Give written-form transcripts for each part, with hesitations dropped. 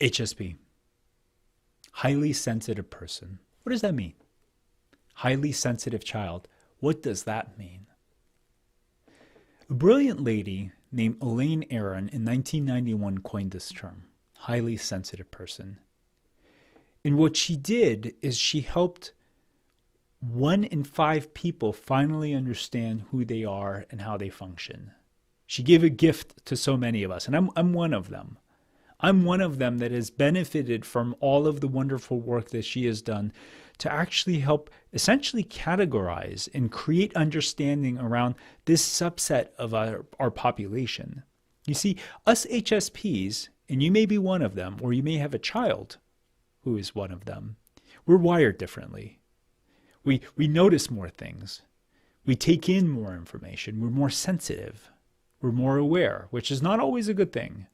HSP, highly sensitive person. What does that mean? Highly sensitive child. What does that mean? A brilliant lady named Elaine Aron in 1991 coined this term, highly sensitive person. And what she did is she helped 1 in 5 people finally understand who they are and how they function. She gave a gift to so many of us, and I'm one of them. I'm one of them that has benefited from all of the wonderful work that she has done to actually help essentially categorize and create understanding around this subset of our population. You see, us HSPs, and you may be one of them, or you may have a child who is one of them, we're wired differently. We notice more things. We take in more information. We're more sensitive. We're more aware, which is not always a good thing.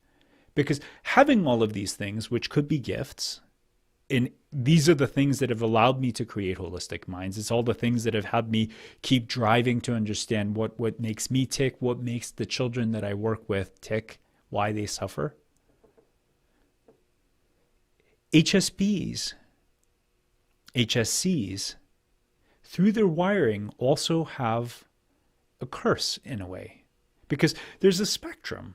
Because having all of these things, which could be gifts, and these are the things that have allowed me to create Holistic Minds. It's all the things that have had me keep driving to understand what makes me tick, what makes the children that I work with tick, why they suffer. HSPs, HSCs, through their wiring also have a curse in a way. Because there's a spectrum.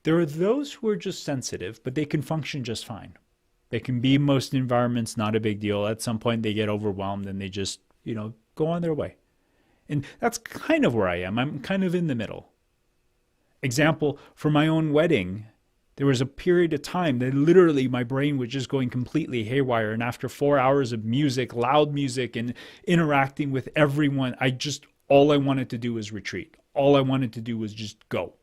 There are those who are just sensitive, but they can function just fine. They can be in most environments, not a big deal. At some point, they get overwhelmed and they just, go on their way. And that's kind of where I am. I'm kind of in the middle. Example, for my own wedding, there was a period of time that literally my brain was just going completely haywire. And after 4 hours of music, loud music, and interacting with everyone, all I wanted to do was retreat. All I wanted to do was just go.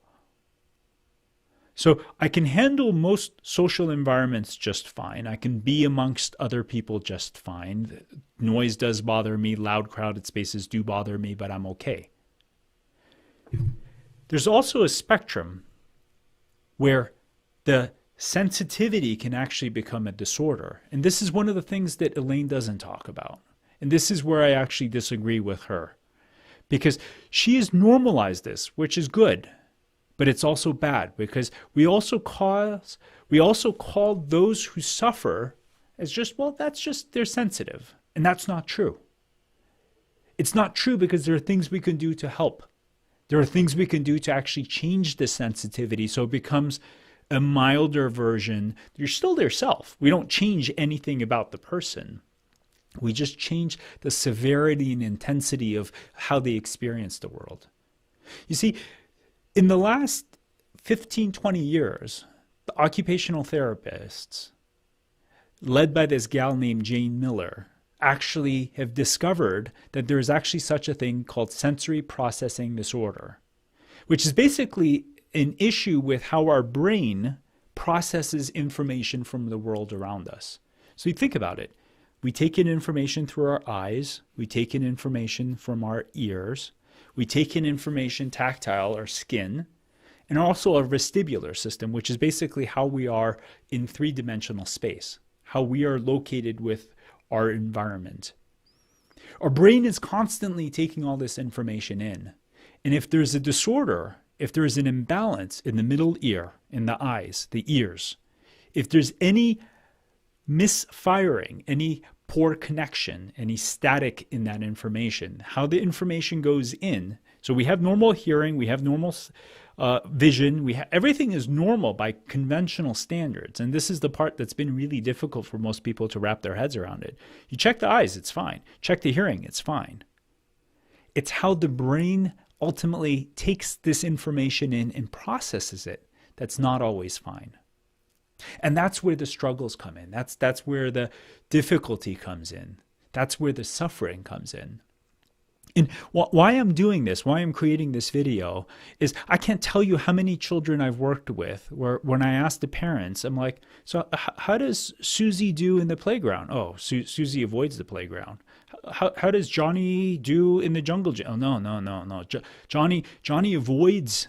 So I can handle most social environments just fine. I can be amongst other people just fine. Noise does bother me. Loud, crowded spaces do bother me, but I'm okay. There's also a spectrum where the sensitivity can actually become a disorder. And this is one of the things that Elaine doesn't talk about. And this is where I actually disagree with her. Because she has normalized this, which is good. But it's also bad because we also call those who suffer as they're sensitive. And that's not true. It's not true because there are things we can do to help. There are things we can do to actually change the sensitivity so it becomes a milder version. You're still yourself. We don't change anything about the person. We just change the severity and intensity of how they experience the world. You see, in the last 15, 20 years, the occupational therapists, led by this gal named Jane Miller, actually have discovered that there is actually such a thing called sensory processing disorder, which is basically an issue with how our brain processes information from the world around us. So you think about it. We take in information through our eyes. We take in information from our ears. We take in information tactile, or skin, and also our vestibular system, which is basically how we are in three-dimensional space, how we are located with our environment. Our brain is constantly taking all this information in. And if there's a disorder, if there is an imbalance in the middle ear, in the eyes, the ears, if there's any misfiring, any poor connection, any static in that information, how the information goes in. So we have normal hearing, we have normal vision, everything is normal by conventional standards. And this is the part that's been really difficult for most people to wrap their heads around it. You check the eyes, it's fine. Check the hearing, it's fine. It's how the brain ultimately takes this information in and processes it that's not always fine. And that's where the struggles come in. That's where the difficulty comes in. That's where the suffering comes in. And why I'm doing this, why I'm creating this video, is I can't tell you how many children I've worked with where when I ask the parents, I'm like, so how does Susie do in the playground? Oh, Susie avoids the playground. How does Johnny do in the jungle gym? Oh, no. Johnny avoids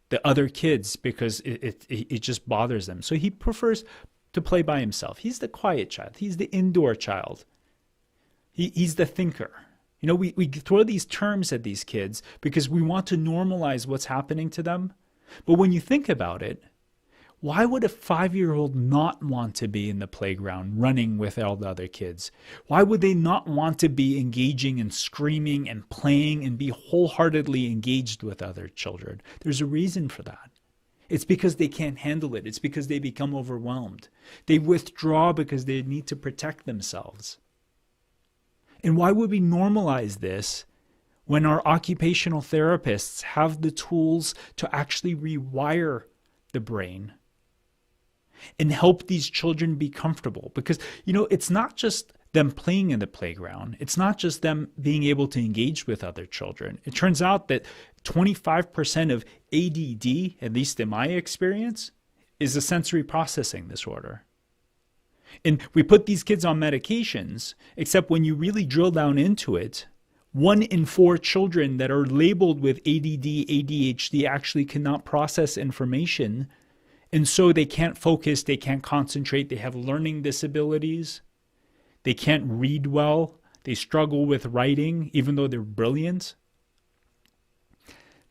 the other kids because it just bothers them. So he prefers to play by himself. He's the quiet child. He's the indoor child. He's the thinker. You know, we throw these terms at these kids because we want to normalize what's happening to them. But when you think about it, Why would a 5-year-old not want to be in the playground running with all the other kids? Why would they not want to be engaging and screaming and playing and be wholeheartedly engaged with other children? There's a reason for that. It's because they can't handle it. It's because they become overwhelmed. They withdraw because they need to protect themselves. And why would we normalize this when our occupational therapists have the tools to actually rewire the brain and help these children be comfortable? Because, it's not just them playing in the playground. It's not just them being able to engage with other children. It turns out that 25% of ADD, at least in my experience, is a sensory processing disorder. And we put these kids on medications, except when you really drill down into it, 1 in 4 children that are labeled with ADD, ADHD actually cannot process information. And so they can't focus, they can't concentrate, they have learning disabilities, they can't read well, they struggle with writing, even though they're brilliant.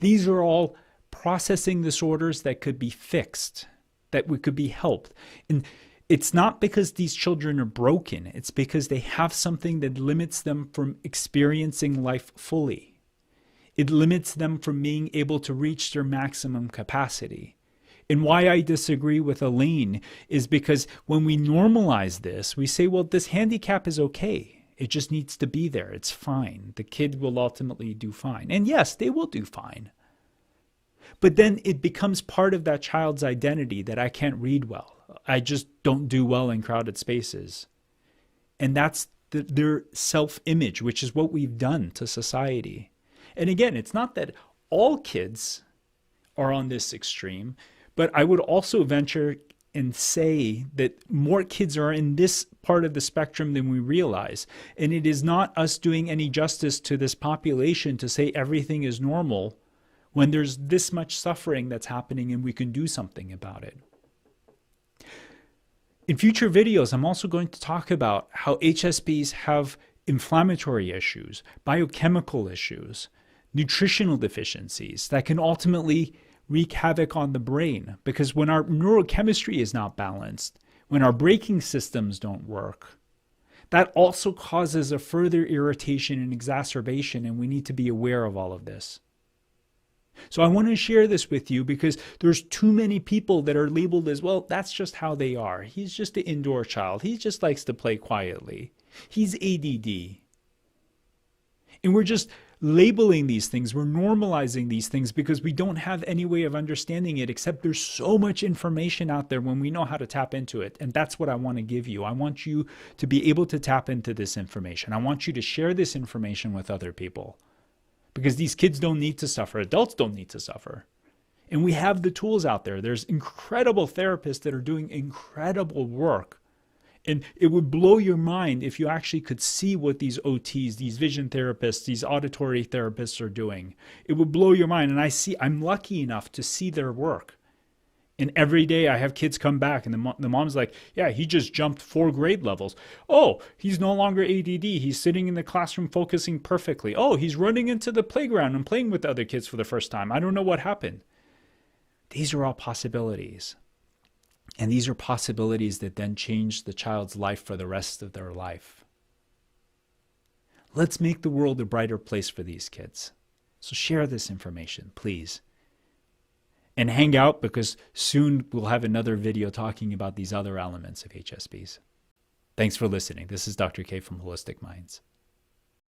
These are all processing disorders that could be fixed, that could be helped. And it's not because these children are broken. It's because they have something that limits them from experiencing life fully. It limits them from being able to reach their maximum capacity. And why I disagree with Elaine is because when we normalize this, we say, well, this handicap is okay. It just needs to be there. It's fine. The kid will ultimately do fine. And yes, they will do fine. But then it becomes part of that child's identity that I can't read well. I just don't do well in crowded spaces. And that's their self-image, which is what we've done to society. And again, it's not that all kids are on this extreme, but I would also venture and say that more kids are in this part of the spectrum than we realize. And it is not us doing any justice to this population to say everything is normal when there's this much suffering that's happening and we can do something about it. In future videos, I'm also going to talk about how HSPs have inflammatory issues, biochemical issues, nutritional deficiencies that can ultimately wreak havoc on the brain. Because when our neurochemistry is not balanced, when our braking systems don't work, that also causes a further irritation and exacerbation, and we need to be aware of all of this. So I want to share this with you because there's too many people that are labeled as, well, that's just how they are. He's just an indoor child. He just likes to play quietly. He's ADD. And we're just labeling these things. We're normalizing these things because we don't have any way of understanding it, except there's so much information out there when we know how to tap into it. And that's what I want to give you. I want you to be able to tap into this information. I want you to share this information with other people. Because these kids don't need to suffer. Adults don't need to suffer. And we have the tools out there. There's incredible therapists that are doing incredible work. And it would blow your mind if you actually could see what these OTs, these vision therapists, these auditory therapists are doing. It would blow your mind. And I'm lucky enough to see their work. And every day I have kids come back and the mom's like, yeah, he just jumped 4 grade levels. Oh, he's no longer ADD. He's sitting in the classroom focusing perfectly. Oh, he's running into the playground and playing with other kids for the first time. I don't know what happened. These are all possibilities. And these are possibilities that then change the child's life for the rest of their life. Let's make the world a brighter place for these kids. So share this information, please. And hang out because soon we'll have another video talking about these other elements of HSPs. Thanks for listening. This is Dr. K from Holistic Minds.